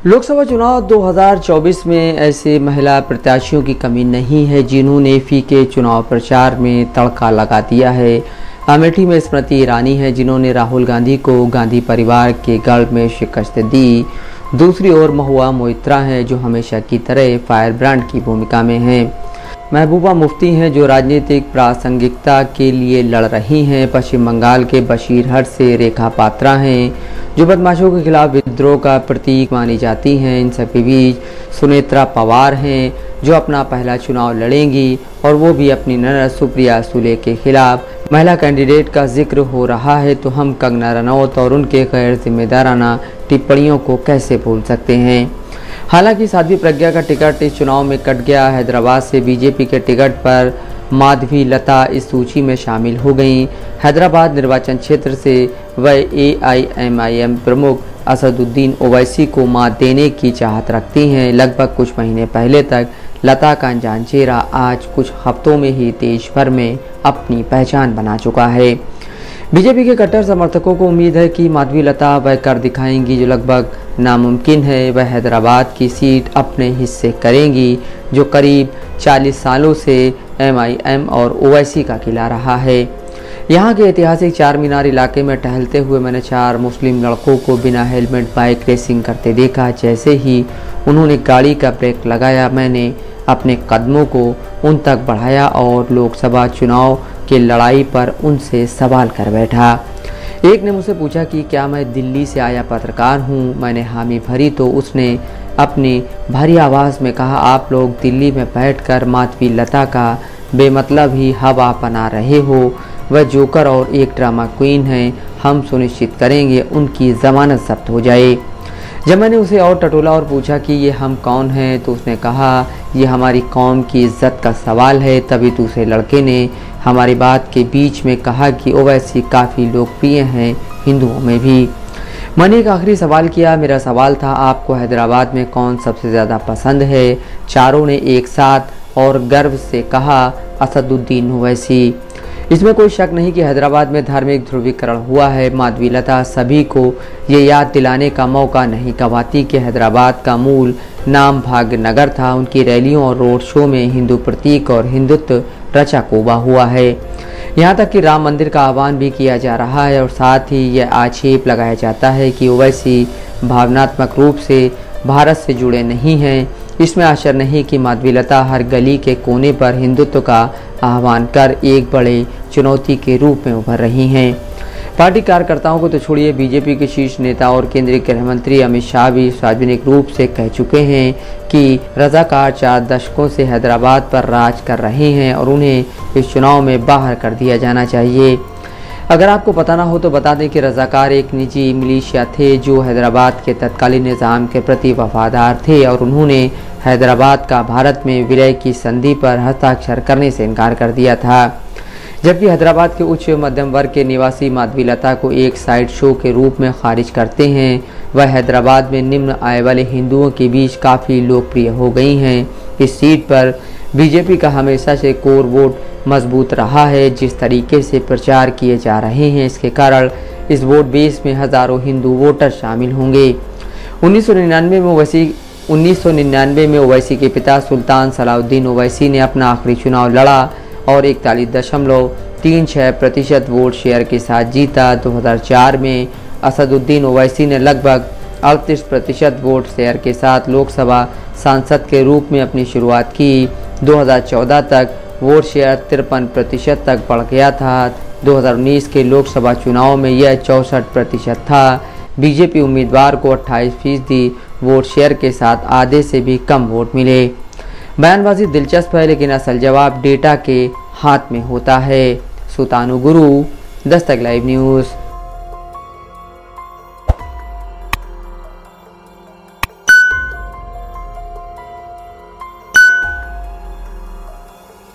लोकसभा चुनाव 2024 में ऐसे महिला प्रत्याशियों की कमी नहीं है जिन्होंने फीके चुनाव प्रचार में तड़का लगा दिया है। अमेठी में स्मृति ईरानी है जिन्होंने राहुल गांधी को गांधी परिवार के गढ़ में शिकस्त दी। दूसरी ओर महुआ मोइत्रा हैं जो हमेशा की तरह फायर ब्रांड की भूमिका में हैं। महबूबा मुफ्ती हैं जो राजनीतिक प्रासंगिकता के लिए लड़ रही हैं। पश्चिम बंगाल के बशीरहट से रेखा पात्रा हैं जो बदमाशों के खिलाफ विद्रोह का प्रतीक मानी जाती हैं। इन सबके बीच सुनेत्रा पवार हैं जो अपना पहला चुनाव लड़ेंगी और वो भी अपनी ननद सुप्रिया सुले के खिलाफ। महिला कैंडिडेट का जिक्र हो रहा है तो हम कंगना रनौत और उनके गैर जिम्मेदाराना टिप्पणियों को कैसे भूल सकते हैं। हालांकि साध्वी प्रज्ञा का टिकट इस चुनाव में कट गया। हैदराबाद से बीजेपी के टिकट पर माधवी लता इस सूची में शामिल हो गईं। हैदराबाद निर्वाचन क्षेत्र से वह AIMIM प्रमुख असदुद्दीन ओवैसी को मात देने की चाहत रखती हैं। लगभग कुछ महीने पहले तक लता का अनजान चेहरा आज कुछ हफ्तों में ही देश भर में अपनी पहचान बना चुका है। बीजेपी के कट्टर समर्थकों को उम्मीद है कि माधवी लता वह कर दिखाएंगी जो लगभग नामुमकिन है। वह हैदराबाद की सीट अपने हिस्से करेंगी जो करीब 40 सालों से MIM और ओवैसी का किला रहा है। यहाँ के ऐतिहासिक चार मीनार इलाके में टहलते हुए मैंने 4 मुस्लिम लड़कों को बिना हेलमेट बाइक रेसिंग करते देखा। जैसे ही उन्होंने गाड़ी का ब्रेक लगाया मैंने अपने कदमों को उन तक बढ़ाया और लोकसभा चुनाव की लड़ाई पर उनसे सवाल कर बैठा। एक ने मुझसे पूछा कि क्या मैं दिल्ली से आया पत्रकार हूँ। मैंने हामी भरी तो उसने अपनी भारी आवाज़ में कहा, आप लोग दिल्ली में बैठकर माधवी लता का बेमतलब ही हवा बना रहे हो। वह जोकर और एक ड्रामा क्वीन है। हम सुनिश्चित करेंगे उनकी जमानत जब्त हो जाए। जब मैंने उसे और टटोला और पूछा कि ये हम कौन हैं तो उसने कहा, ये हमारी कौम की इज्जत का सवाल है। तभी दूसरे लड़के ने हमारी बात के बीच में कहा कि ओवैसी काफ़ी लोकप्रिय हैं हिंदुओं में भी। मैंने एक आखिरी सवाल किया। मेरा सवाल था, आपको हैदराबाद में कौन सबसे ज़्यादा पसंद है। चारों ने एक साथ और गर्व से कहा, असदुद्दीन ओवैसी। इसमें कोई शक नहीं कि हैदराबाद में धार्मिक ध्रुवीकरण हुआ है। माधवी लता सभी को ये याद दिलाने का मौका नहीं गंवाती कि हैदराबाद का मूल नाम भाग्यनगर था। उनकी रैलियों और रोड शो में हिंदू प्रतीक और हिंदुत्व रचा कोबा हुआ है। यहाँ तक कि राम मंदिर का आह्वान भी किया जा रहा है और साथ ही यह आक्षेप लगाया जाता है कि ओवैसी भावनात्मक रूप से भारत से जुड़े नहीं हैं। इसमें आश्चर्य नहीं कि माधवी लता हर गली के कोने पर हिंदुत्व का आह्वान कर एक बड़े चुनौती के रूप में उभर रही हैं। पार्टी कार्यकर्ताओं को तो छोड़िए, बीजेपी के शीर्ष नेता और केंद्रीय गृह मंत्री अमित शाह भी सार्वजनिक रूप से कह चुके हैं कि रजाकार 4 दशकों से हैदराबाद पर राज कर रहे हैं और उन्हें इस चुनाव में बाहर कर दिया जाना चाहिए। अगर आपको पता ना हो तो बता दें कि रजाकार एक निजी मिलिशिया थे जो हैदराबाद के तत्कालीन निज़ाम के प्रति वफादार थे और उन्होंने हैदराबाद का भारत में विलय की संधि पर हस्ताक्षर करने से इनकार कर दिया था। जबकि हैदराबाद के उच्च मध्यम वर्ग के निवासी माधवी लता को एक साइड शो के रूप में खारिज करते हैं। वह हैदराबाद में निम्न आय वाले हिंदुओं के बीच काफ़ी लोकप्रिय हो गई हैं। इस सीट पर बीजेपी का हमेशा से कोर वोट मजबूत रहा है। जिस तरीके से प्रचार किए जा रहे हैं इसके कारण इस वोट बेस में हज़ारों हिंदू वोटर शामिल होंगे। 1999 में ओवैसी के पिता सुल्तान सलाउद्दीन ओवैसी ने अपना आखिरी चुनाव लड़ा और 41.36% वोट शेयर के साथ जीता। 2004 में असदुद्दीन ओवैसी ने लगभग 38% वोट शेयर के साथ लोकसभा सांसद के रूप में अपनी शुरुआत की। 2014 तक वोट शेयर 53% तक बढ़ गया था। 2019 के लोकसभा चुनाव में यह 64% था। बीजेपी उम्मीदवार को 28% वोट शेयर के साथ आधे से भी कम वोट मिले। बयानबाजी दिलचस्प है लेकिन असल जवाब डेटा के हाथ में होता है। सुतानु गुरु, दस्तक लाइव न्यूज़।